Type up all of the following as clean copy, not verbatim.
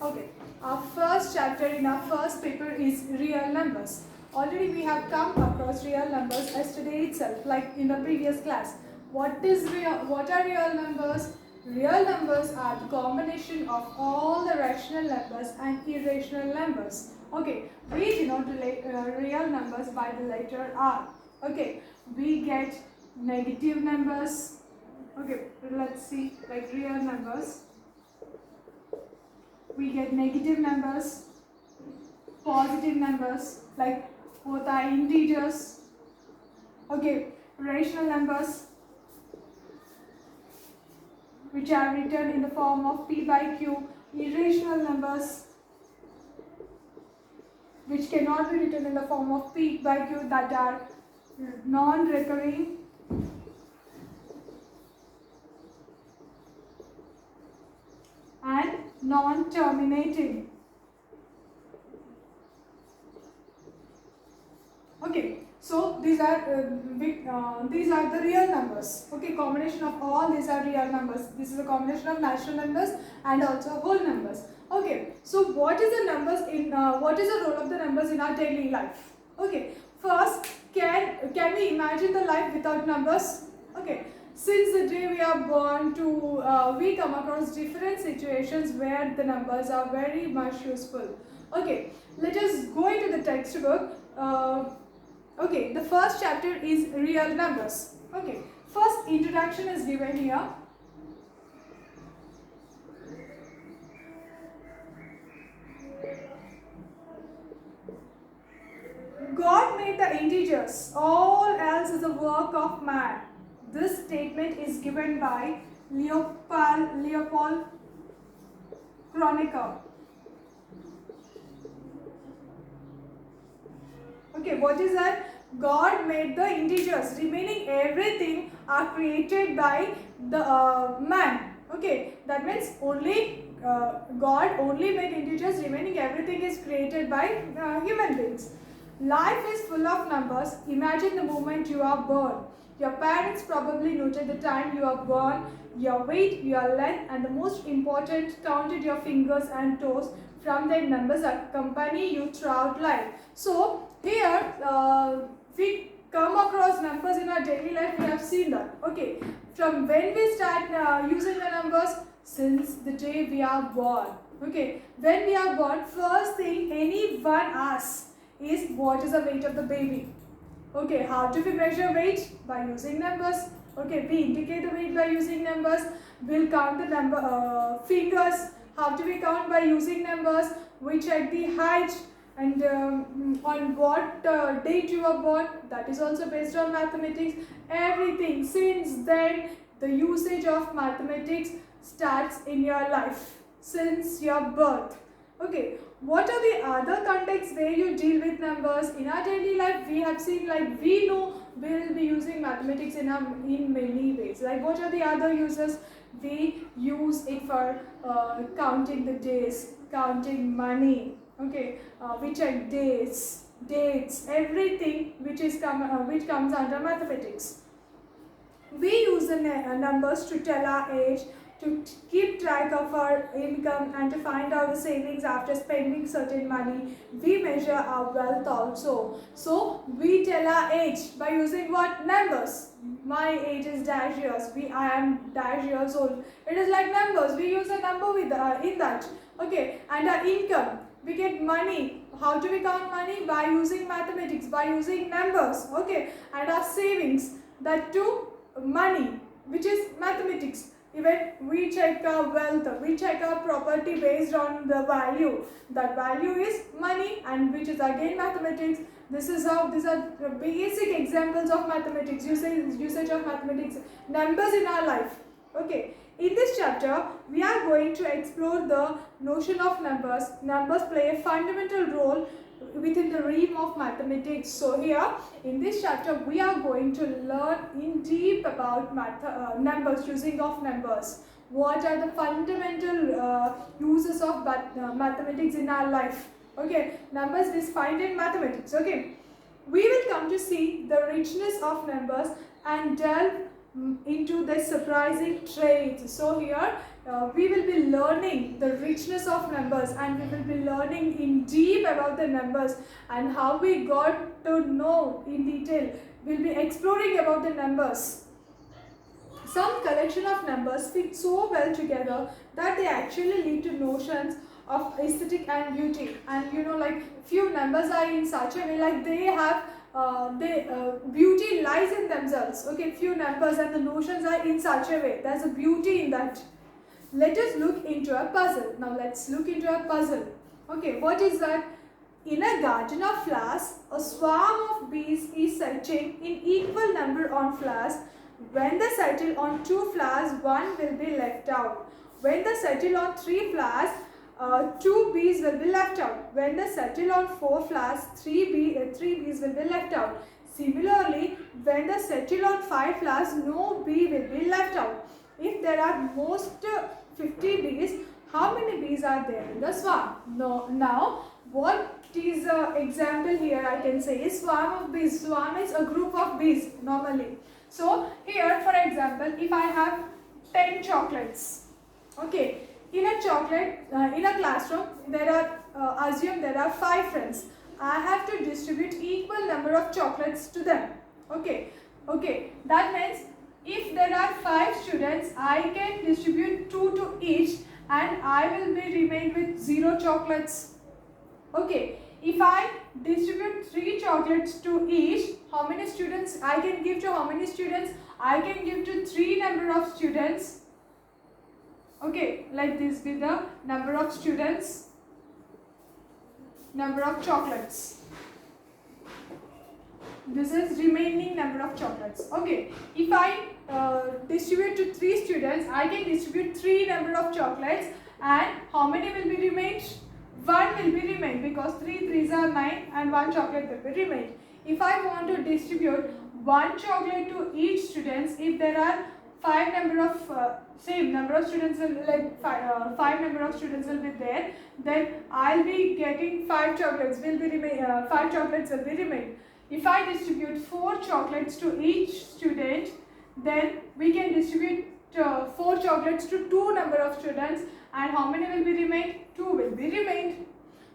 Okay, our first chapter in our first paper is real numbers. Already we have come across real numbers yesterday itself, like in the previous class. What are real numbers? Real numbers are the combination of all the rational numbers and irrational numbers. Okay, we denote real numbers by the letter R. Okay, we get negative numbers. Okay, let's see, like real numbers. We get negative numbers, positive numbers, like both are integers. Okay, rational numbers, which are written in the form of p by q. Irrational numbers, which cannot be written in the form of p by q, that are non-recurring and non-terminating. Okay, so these are the real numbers. Okay, combination of all these are real numbers. This is a combination of natural numbers and also whole numbers. Okay, so what is the numbers in what is the role of the numbers in our daily life? Okay, first, can we imagine the life without numbers? Okay, since the day we are born to we come across different situations where the numbers are very much useful. Okay, let us go into the textbook. Okay, the first chapter is real numbers. Okay, first introduction is given here. God made the integers, all else is a work of man. This statement is given by Leopold Kronecker. Okay, what is that? God made the integers, remaining everything are created by the man. Okay, that means only God only made integers, remaining everything is created by human beings. Life is full of numbers. Imagine the moment you are born. Your parents probably noted the time you are born, your weight, your length, and the most important, counted your fingers and toes. From their numbers accompany you throughout life. So here we come across numbers in our daily life. We have seen that. Okay, from when we start using the numbers, since the day we are born. Okay, when we are born, first thing anyone asks is what is the weight of the baby. Okay, how do we measure weight? By using numbers. Okay, we indicate the weight by using numbers. We'll count the fingers. How do we count? By using numbers. We check the height and on what date you were born. That is also based on mathematics. Everything since then, the usage of mathematics starts in your life since your birth. Okay, what are the other contexts where you deal with numbers? In our daily life, we have seen, like, we know we will be using mathematics in many ways. Like, what are the other uses? We use it for counting the days, counting money. Okay, we check dates, everything which comes under mathematics. We use the numbers to tell our age, to keep track of our income, and to find out the savings after spending certain money. We measure our wealth also. So we tell our age by using what? Numbers. My age is dash years. I am dash years old. It is like numbers. We use a number with in that. Okay, and our income. We get money. How do we count money? By using mathematics, by using numbers. Okay, and our savings. That too, money, which is mathematics. Even we check our wealth, we check our property based on the value. That value is money, and which is again mathematics. This is how, these are the basic examples of mathematics, usage of mathematics, numbers in our life. Okay, in this chapter, we are going to explore the notion of numbers. Numbers play a fundamental role within the realm of mathematics. So here in this chapter we are going to learn in deep about numbers, using of numbers. What are the fundamental uses of mathematics in our life? Okay, numbers is found in mathematics. Okay, we will come to see the richness of numbers and delve into the surprising traits. So here we will be learning the richness of numbers, and we will be learning in deep about the numbers and how we got to know in detail. We'll be exploring about the numbers. Some collection of numbers fit so well together that they actually lead to notions of aesthetic and beauty. And you know, like few numbers are in such a way, like they have beauty lies in themselves. Okay, few numbers and the notions are in such a way. There's a beauty in that. Let us look into a puzzle. Now let's look into a puzzle. Okay, what is that? In a garden of flowers, a swarm of bees is searching in equal number on flowers. When they settle on 2 flowers, 1 will be left out. When they settle on 3 flowers, 2 bees will be left out. When they settle on 4 flowers, 3 bees will be left out. Similarly, when they settle on 5 flowers, no bee will be left out. If there are most 50 bees, how many bees are there in the swarm? No. Now, what is an example here I can say is swarm of bees. Swarm is a group of bees normally. So, here for example, if I have 10 chocolates, okay, in a classroom, there are, assume there are 5 friends. I have to distribute equal number of chocolates to them. Okay, that means if there are 5 students, I can distribute 2 to each and I will be remain with 0 chocolates. Okay, if I distribute 3 chocolates to each, how many students I can give to how many students? I can give to 3 number of students. Okay, let this be the number of students, number of chocolates. This is remaining number of chocolates. Okay, if I distribute to 3 students, I can distribute 3 number of chocolates, and how many will be remained? 1 will be remained, because 3 3s are 9 and 1 chocolate will be remained. If I want to distribute 1 chocolate to each students, if there are 5 number of same number of students will like 5 number of students will be there, then I'll be getting 5 chocolates will be 5 chocolates will be remained. If I distribute 4 chocolates to each student, then we can distribute 4 chocolates to 2 number of students, and how many will be remained? 2 will be remained.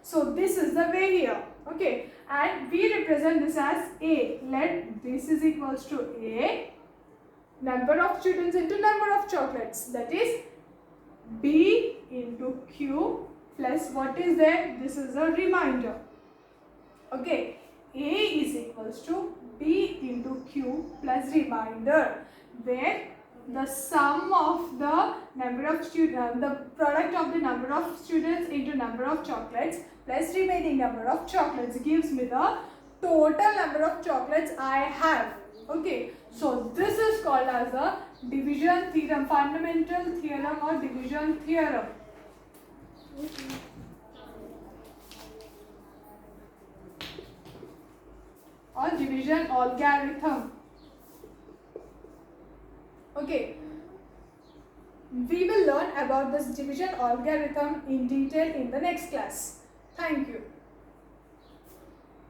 So this is the way here. Okay, and we represent this as A. Let this is equals to A, number of students into number of chocolates, that is B into Q plus what is there? This is a remainder. Okay, A is equals to B into Q plus remainder, where the sum of the number of students, the product of the number of students into number of chocolates plus remaining number of chocolates gives me the total number of chocolates I have. Okay, so this is called as a division theorem, fundamental theorem or division theorem. Or division algorithm. Okay, we will learn about this division algorithm in detail in the next class. Thank you.